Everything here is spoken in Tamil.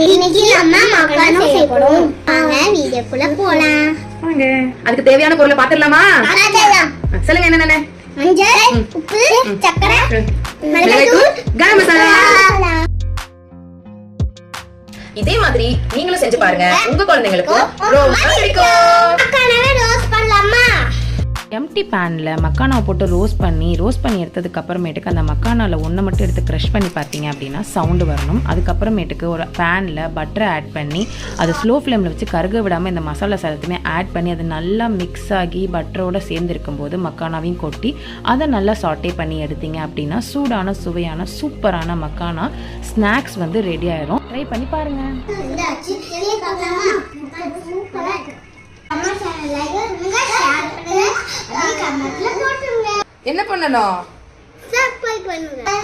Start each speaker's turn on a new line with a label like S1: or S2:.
S1: இன்னைக்கு நம்ம மக்கானா செய்யறோம். வாங்க வீடியோக்குள்ள போலாம்.
S2: வாங்க. அதுக்கு தேவையான பொருளை பாத்துறலாமா?
S1: பாத்துறலாம்.
S2: சொல்லுங்க என்னென்ன?
S1: மஞ்சள், உப்பு, சக்கரை,
S2: மிளகாய்த்தூள், கரம் மசாலா. இதே மாதிரி நீங்களும் செஞ்சு பாருங்க. உங்க குழந்தைங்களுக்கு ரொம்ப பிடிக்கும்.
S1: மக்கானாவை ரோஸ்ட் பண்ணலாமா?
S3: எம்டி பேனில் மக்கானாவை போட்டு ரோஸ்ட் பண்ணி எடுத்ததுக்கு அப்புறமேட்டுக்கு அந்த மக்கானாவில் ஒன்று மட்டும் எடுத்து க்ரஷ் பண்ணி பார்த்தீங்க அப்படின்னா சவுண்டு வரணும். அதுக்கப்புறமேட்டுக்கு ஒரு பேனில் பட்டரை ஆட் பண்ணி அதை ஸ்லோ ஃப்ளேமில் வச்சு கருக விடாமல் இந்த மசாலா எல்லாத்தையுமே ஆட் பண்ணி அது நல்லா மிக்ஸ் ஆகி பட்டரோடு சேர்ந்துருக்கும் போது மக்கானாவையும் கொட்டி அதை நல்லா சாட்டே பண்ணி எடுத்தீங்க அப்படின்னா சூடான சுவையான சூப்பரான மக்கானா ஸ்நாக்ஸ் வந்து ரெடி ஆயிடும். ட்ரை பண்ணி பாருங்கள்.
S2: என்ன பண்ணணும்?
S1: சப்ஸ்கிரைப் பண்ணுங்க.